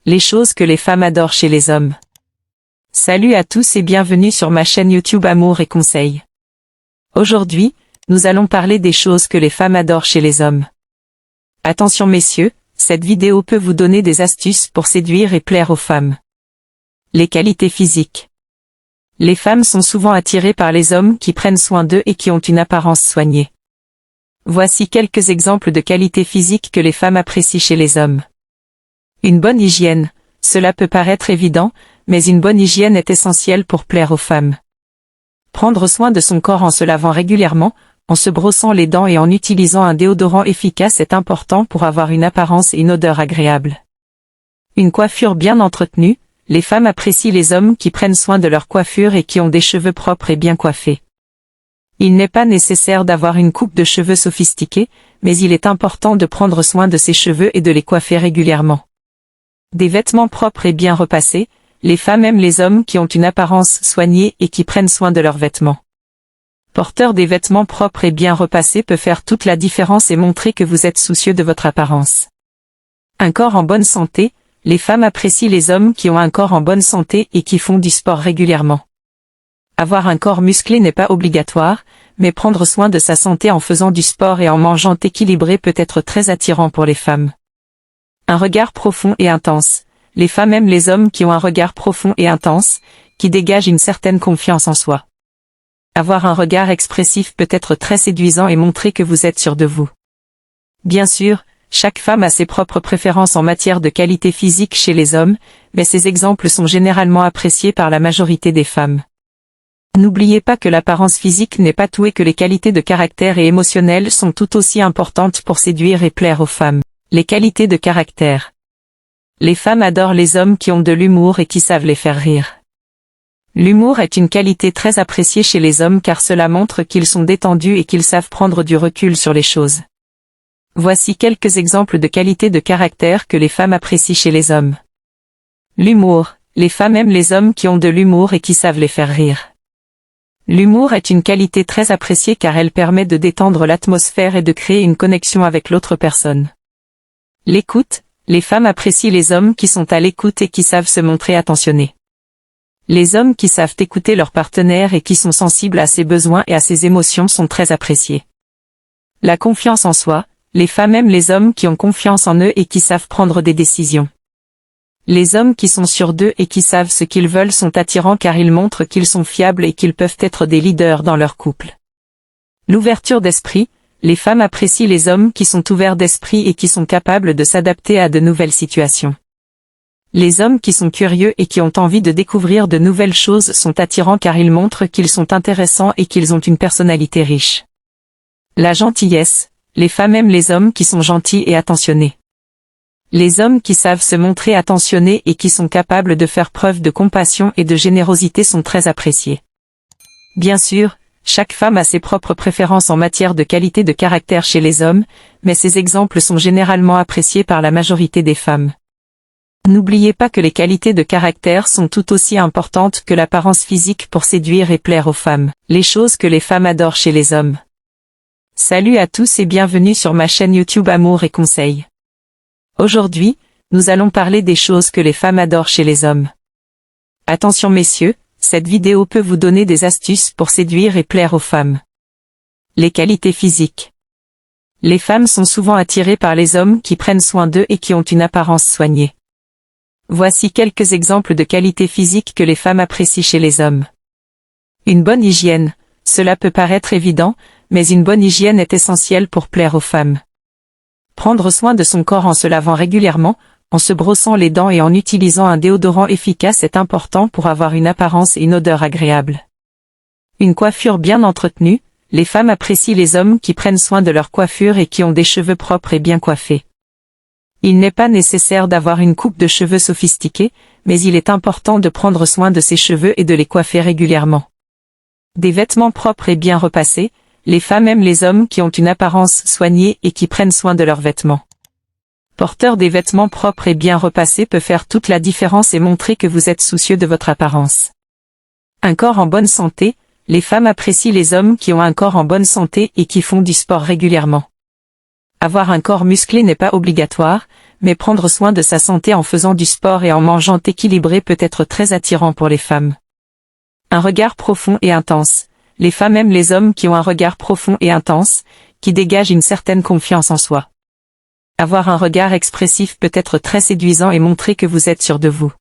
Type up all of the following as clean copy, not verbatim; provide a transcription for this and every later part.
Les choses que les femmes adorent chez les hommes. Salut à tous et bienvenue sur ma chaîne YouTube Amour et Conseils. Aujourd'hui, nous allons parler des choses que les femmes adorent chez les hommes. Attention messieurs, cette vidéo peut vous donner des astuces pour séduire et plaire aux femmes. Les qualités physiques. Les femmes sont souvent attirées par les hommes qui prennent soin d'eux et qui ont une apparence soignée. Voici quelques exemples de qualités physiques que les femmes apprécient chez les hommes. Une bonne hygiène, cela peut paraître évident, mais une bonne hygiène est essentielle pour plaire aux femmes. Prendre soin de son corps en se lavant régulièrement, en se brossant les dents et en utilisant un déodorant efficace est important pour avoir une apparence et une odeur agréable. Une coiffure bien entretenue, les femmes apprécient les hommes qui prennent soin de leur coiffure et qui ont des cheveux propres et bien coiffés. Il n'est pas nécessaire d'avoir une coupe de cheveux sophistiquée, mais il est important de prendre soin de ses cheveux et de les coiffer régulièrement. Des vêtements propres et bien repassés, les femmes aiment les hommes qui ont une apparence soignée et qui prennent soin de leurs vêtements. Porteur des vêtements propres et bien repassés peut faire toute la différence et montrer que vous êtes soucieux de votre apparence. Un corps en bonne santé, les femmes apprécient les hommes qui ont un corps en bonne santé et qui font du sport régulièrement. Avoir un corps musclé n'est pas obligatoire, mais prendre soin de sa santé en faisant du sport et en mangeant équilibré peut être très attirant pour les femmes. Un regard profond et intense. Les femmes aiment les hommes qui ont un regard profond et intense, qui dégagent une certaine confiance en soi. Avoir un regard expressif peut être très séduisant et montrer que vous êtes sûr de vous. Bien sûr, chaque femme a ses propres préférences en matière de qualité physique chez les hommes, mais ces exemples sont généralement appréciés par la majorité des femmes. N'oubliez pas que l'apparence physique n'est pas tout et que les qualités de caractère et émotionnelles sont tout aussi importantes pour séduire et plaire aux femmes. Les qualités de caractère. Les femmes adorent les hommes qui ont de l'humour et qui savent les faire rire. L'humour est une qualité très appréciée chez les hommes car cela montre qu'ils sont détendus et qu'ils savent prendre du recul sur les choses. Voici quelques exemples de qualités de caractère que les femmes apprécient chez les hommes. L'humour. Les femmes aiment les hommes qui ont de l'humour et qui savent les faire rire. L'humour est une qualité très appréciée car elle permet de détendre l'atmosphère et de créer une connexion avec l'autre personne. L'écoute. Les femmes apprécient les hommes qui sont à l'écoute et qui savent se montrer attentionnés. Les hommes qui savent écouter leur partenaire et qui sont sensibles à ses besoins et à ses émotions sont très appréciés. La confiance en soi. Les femmes aiment les hommes qui ont confiance en eux et qui savent prendre des décisions. Les hommes qui sont sûrs d'eux et qui savent ce qu'ils veulent sont attirants car ils montrent qu'ils sont fiables et qu'ils peuvent être des leaders dans leur couple. L'ouverture d'esprit. Les femmes apprécient les hommes qui sont ouverts d'esprit et qui sont capables de s'adapter à de nouvelles situations. Les hommes qui sont curieux et qui ont envie de découvrir de nouvelles choses sont attirants car ils montrent qu'ils sont intéressants et qu'ils ont une personnalité riche. La gentillesse. Les femmes aiment les hommes qui sont gentils et attentionnés. Les hommes qui savent se montrer attentionnés et qui sont capables de faire preuve de compassion et de générosité sont très appréciés. Bien sûr, chaque femme a ses propres préférences en matière de qualité de caractère chez les hommes, mais ces exemples sont généralement appréciés par la majorité des femmes. N'oubliez pas que les qualités de caractère sont tout aussi importantes que l'apparence physique pour séduire et plaire aux femmes. Les choses que les femmes adorent chez les hommes. Salut à tous et bienvenue sur ma chaîne YouTube Amour et Conseils. Aujourd'hui, nous allons parler des choses que les femmes adorent chez les hommes. Attention messieurs, cette vidéo peut vous donner des astuces pour séduire et plaire aux femmes. Les qualités physiques. Les femmes sont souvent attirées par les hommes qui prennent soin d'eux et qui ont une apparence soignée. Voici quelques exemples de qualités physiques que les femmes apprécient chez les hommes. Une bonne hygiène. Cela peut paraître évident, mais une bonne hygiène est essentielle pour plaire aux femmes. Prendre soin de son corps en se lavant régulièrement, en se brossant les dents et en utilisant un déodorant efficace est important pour avoir une apparence et une odeur agréable. Une coiffure bien entretenue. Les femmes apprécient les hommes qui prennent soin de leur coiffure et qui ont des cheveux propres et bien coiffés. Il n'est pas nécessaire d'avoir une coupe de cheveux sophistiquée, mais il est important de prendre soin de ses cheveux et de les coiffer régulièrement. Des vêtements propres et bien repassés. Les femmes aiment les hommes qui ont une apparence soignée et qui prennent soin de leurs vêtements. Porteur des vêtements propres et bien repassés peut faire toute la différence et montrer que vous êtes soucieux de votre apparence. Un corps en bonne santé. Les femmes apprécient les hommes qui ont un corps en bonne santé et qui font du sport régulièrement. Avoir un corps musclé n'est pas obligatoire, mais prendre soin de sa santé en faisant du sport et en mangeant équilibré peut être très attirant pour les femmes. Un regard profond et intense. Les femmes aiment les hommes qui ont un regard profond et intense, qui dégagent une certaine confiance en soi. Avoir un regard expressif peut être très séduisant et montrer que vous êtes sûr de vous.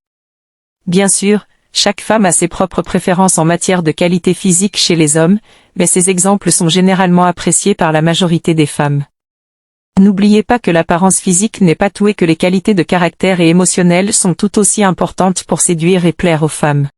Bien sûr, chaque femme a ses propres préférences en matière de qualité physique chez les hommes, mais ces exemples sont généralement appréciés par la majorité des femmes. N'oubliez pas que l'apparence physique n'est pas tout et que les qualités de caractère et émotionnelles sont tout aussi importantes pour séduire et plaire aux femmes.